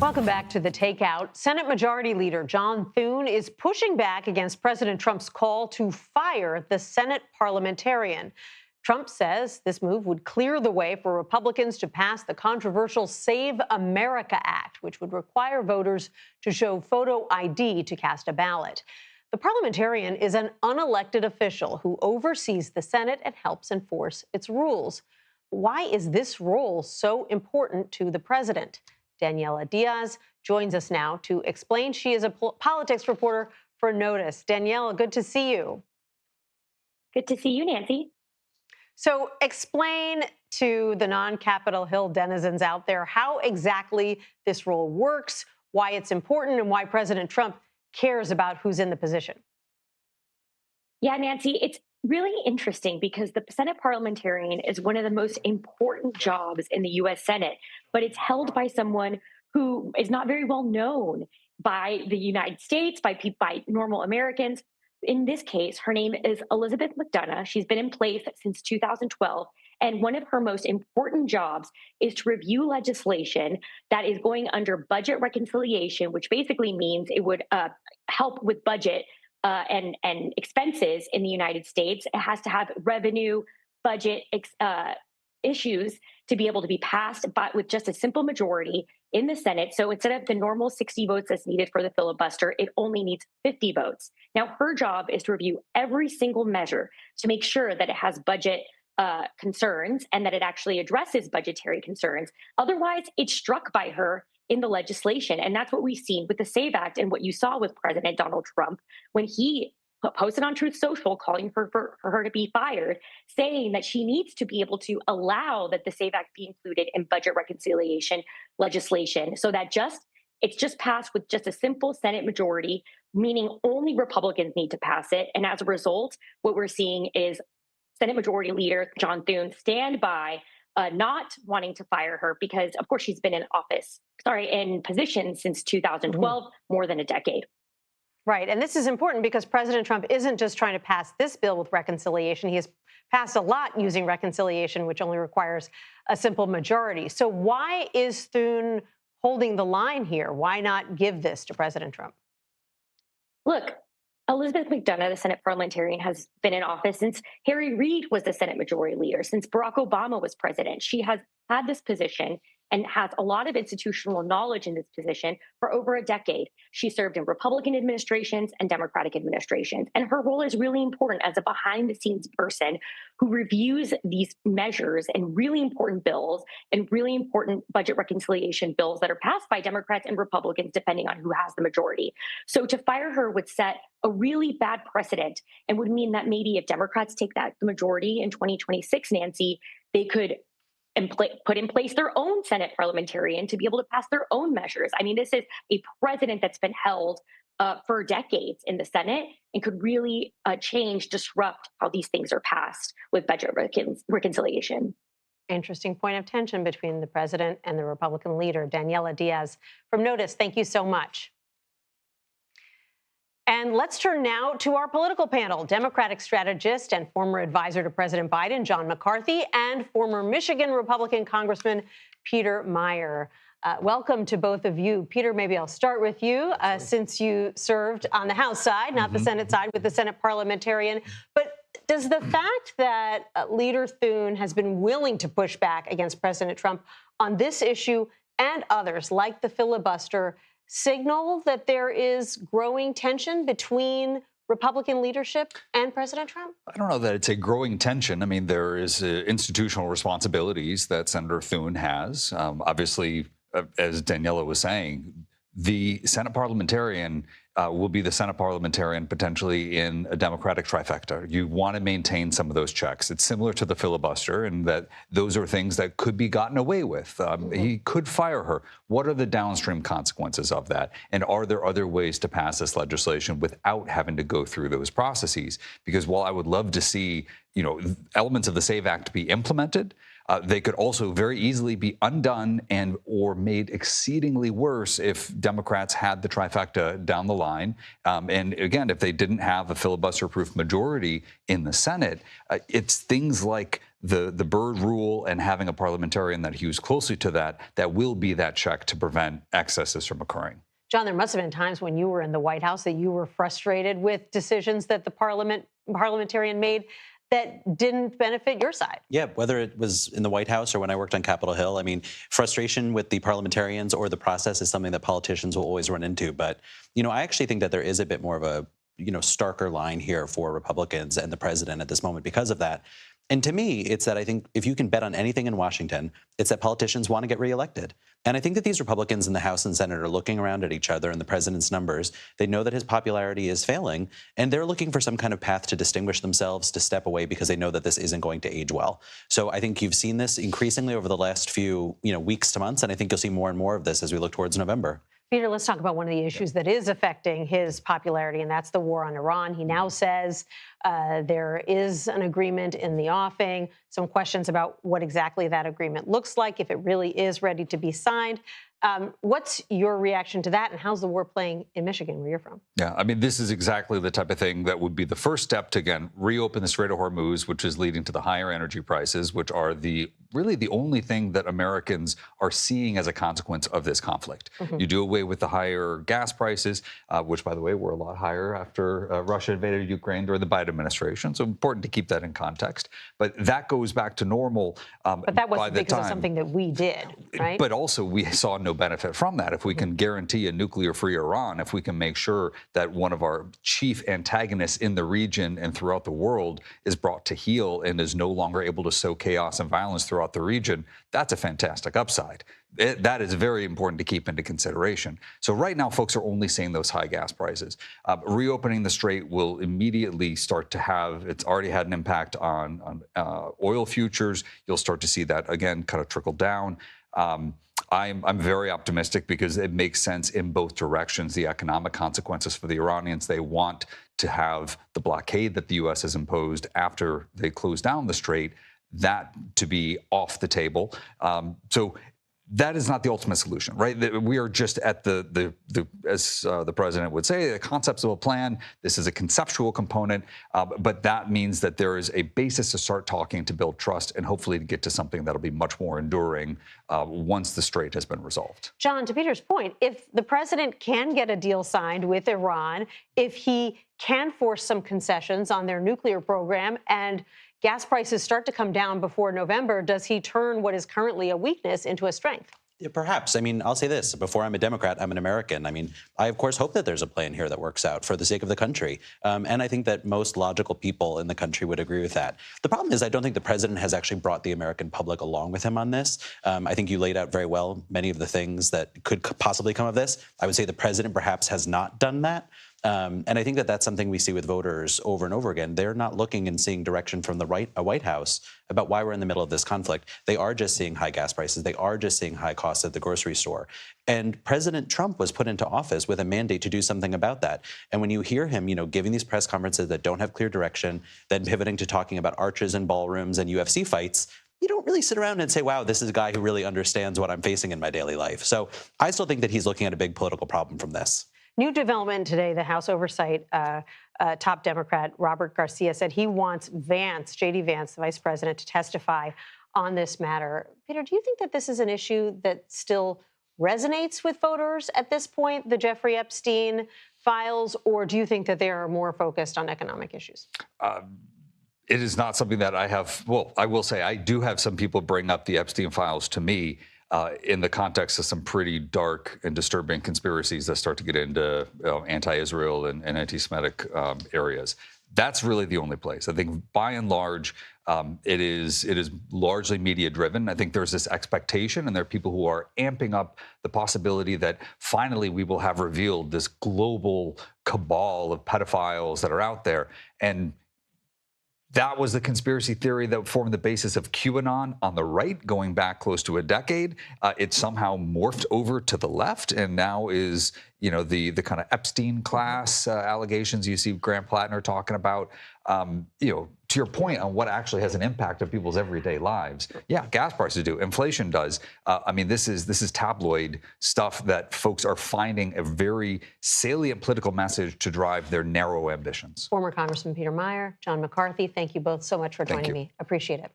Welcome back to The Takeout. Senate Majority Leader John Thune is pushing back against President Trump's call to fire the Senate parliamentarian. Trump says this move would clear the way for Republicans to pass the controversial Save America Act, which would require voters to show photo ID to cast a ballot. The parliamentarian is an unelected official who oversees the Senate and helps enforce its rules. Why is this role so important to the president? Daniella Diaz joins us now to explain. She is a politics reporter for NOTUS. Daniella, good to see you. Good to see you, Nancy. So explain to the non-Capitol Hill denizens out there how exactly this role works, why it's important, and why President Trump cares about who's in the position. Yeah, Nancy, it's really interesting because the Senate parliamentarian is one of the most important jobs in the U.S. Senate, but it's held by someone who is not very well known by the United States, by normal Americans. In this case, her name is Elizabeth McDonough. She's been in place since 2012. And one of her most important jobs is to review legislation that is going under budget reconciliation, which basically means it would help with budget and expenses in the United States. It has to have revenue, budget issues to be able to be passed, but with just a simple majority in the Senate. So instead of the normal 60 votes that's needed for the filibuster, it only needs 50 votes. Now, her job is to review every single measure to make sure that it has budget concerns and that it actually addresses budgetary concerns. Otherwise, it's struck by her in the legislation. And that's what we've seen with the SAVE Act and what you saw with President Donald Trump when he posted on Truth Social calling for her to be fired, saying that she needs to be able to allow that the SAVE Act be included in budget reconciliation legislation so that it's just passed with just a simple Senate majority, meaning only Republicans need to pass it. And as a result, what we're seeing is Senate Majority Leader John Thune stand by not wanting to fire her because, of course, she's been in position since 2012, more than a decade. Right. And this is important because President Trump isn't just trying to pass this bill with reconciliation. He has passed a lot using reconciliation, which only requires a simple majority. So why is Thune holding the line here? Why not give this to President Trump? Look, Elizabeth McDonough, the Senate parliamentarian, has been in office since Harry Reid was the Senate Majority Leader, since Barack Obama was president. She has had this position and has a lot of institutional knowledge in this position for over a decade. She served in Republican administrations and Democratic administrations. And her role is really important as a behind-the-scenes person who reviews these measures and really important bills and really important budget reconciliation bills that are passed by Democrats and Republicans, depending on who has the majority. So to fire her would set a really bad precedent and would mean that maybe if Democrats take the majority in 2026, Nancy, they could put in place their own Senate parliamentarian to be able to pass their own measures. I mean, this is a precedent that's been held for decades in the Senate and could really disrupt how these things are passed with budget reconciliation. Interesting point of tension between the president and the Republican leader. Daniella Diaz from NOTUS, thank you so much. And let's turn now to our political panel. Democratic strategist and former advisor to President Biden, John McCarthy, and former Michigan Republican Congressman Peter Meijer. Welcome to both of you. Peter, maybe I'll start with you since you served on the House side, not the Senate side, with the Senate parliamentarian. But does the fact that Leader Thune has been willing to push back against President Trump on this issue and others, like the filibuster, signal that there is growing tension between Republican leadership and President Trump? I don't know that it's a growing tension. I mean, there is institutional responsibilities that Senator Thune has. Obviously, as Daniella was saying, the Senate parliamentarian will be the Senate parliamentarian potentially in a Democratic trifecta. You want to maintain some of those checks. It's similar to the filibuster in that those are things that could be gotten away with. He could fire her. What are the downstream consequences of that? And are there other ways to pass this legislation without having to go through those processes? Because while I would love to see, elements of the SAVE Act be implemented, They could also very easily be undone and or made exceedingly worse if Democrats had the trifecta down the line. And again, if they didn't have a filibuster-proof majority in the Senate, it's things like the Byrd rule and having a parliamentarian that hews closely to that will be that check to prevent excesses from occurring. John, there must have been times when you were in the White House that you were frustrated with decisions that the parliamentarian made that didn't benefit your side. Yeah, whether it was in the White House or when I worked on Capitol Hill, I mean, frustration with the parliamentarians or the process is something that politicians will always run into. But, I actually think that there is a bit more of a, starker line here for Republicans and the president at this moment because of that. And to me, it's that I think if you can bet on anything in Washington, it's that politicians want to get reelected. And I think that these Republicans in the House and Senate are looking around at each other and the president's numbers. They know that his popularity is failing, and they're looking for some kind of path to distinguish themselves, to step away, because they know that this isn't going to age well. So I think you've seen this increasingly over the last few weeks to months, and I think you'll see more and more of this as we look towards November. Peter, let's talk about one of the issues that is affecting his popularity, and that's the war on Iran. He now says there is an agreement in the offing. Some questions about what exactly that agreement looks like, if it really is ready to be signed. What's your reaction to that, and how's the war playing in Michigan, where you're from? Yeah, I mean, this is exactly the type of thing that would be the first step to, again, reopen the Strait of Hormuz, which is leading to the higher energy prices, which are really the only thing that Americans are seeing as a consequence of this conflict. Mm-hmm. You do away with the higher gas prices, which, by the way, were a lot higher after Russia invaded Ukraine during the Biden administration. So important to keep that in context. But that goes back to normal. But that wasn't because of something that we did, right? But also we saw no benefit from that. If we can guarantee a nuclear-free Iran, if we can make sure that one of our chief antagonists in the region and throughout the world is brought to heel and is no longer able to sow chaos and violence throughout the region, that's a fantastic upside. That is very important to keep into consideration. So right now, folks are only seeing those high gas prices. Reopening the strait will immediately start to have, it's already had an impact on oil futures. You'll start to see that, again, kind of trickle down. I'm very optimistic because it makes sense in both directions. The economic consequences for the Iranians, they want to have the blockade that the U.S. has imposed after they close down the strait, that to be off the table. So that is not the ultimate solution, right? We are just at as the president would say, the concepts of a plan. This is a conceptual component, but that means that there is a basis to start talking, to build trust, and hopefully to get to something that'll be much more enduring once the strait has been resolved. John, to Peter's point, if the president can get a deal signed with Iran, if he can force some concessions on their nuclear program and gas prices start to come down before November, does he turn what is currently a weakness into a strength? Yeah, perhaps. I mean, I'll say this. Before I'm a Democrat, I'm an American. I mean, I, of course, hope that there's a plan here that works out for the sake of the country. And I think that most logical people in the country would agree with that. The problem is I don't think the president has actually brought the American public along with him on this. I think you laid out very well many of the things that could possibly come of this. I would say the president perhaps has not done that. And I think that that's something we see with voters over and over again. They're not looking and seeing direction from the White House about why we're in the middle of this conflict. They are just seeing high gas prices. They are just seeing high costs at the grocery store. And President Trump was put into office with a mandate to do something about that. And when you hear him, giving these press conferences that don't have clear direction, then pivoting to talking about arches and ballrooms and UFC fights, you don't really sit around and say, wow, this is a guy who really understands what I'm facing in my daily life. So I still think that he's looking at a big political problem from this. New development today, the House Oversight top Democrat Robert Garcia said he wants J.D. Vance, the vice president, to testify on this matter. Peter, do you think that this is an issue that still resonates with voters at this point, the Jeffrey Epstein files, or do you think that they are more focused on economic issues? It is not something that I have. Well, I will say I do have some people bring up the Epstein files to me in the context of some pretty dark and disturbing conspiracies that start to get into anti-Israel and anti-Semitic areas. That's really the only place. I think by and large, it is largely media driven. I think there's this expectation, and there are people who are amping up the possibility that finally we will have revealed this global cabal of pedophiles that are out there. And that was the conspiracy theory that formed the basis of QAnon on the right, going back close to a decade. It somehow morphed over to the left, and now is the kind of Epstein class allegations you see Grant Plattner talking about. To your point on what actually has an impact on people's everyday lives, yeah, gas prices do, inflation does. This is tabloid stuff that folks are finding a very salient political message to drive their narrow ambitions. Former Congressman Peter Meijer, John McCarthy, thank you both so much for joining me. Appreciate it.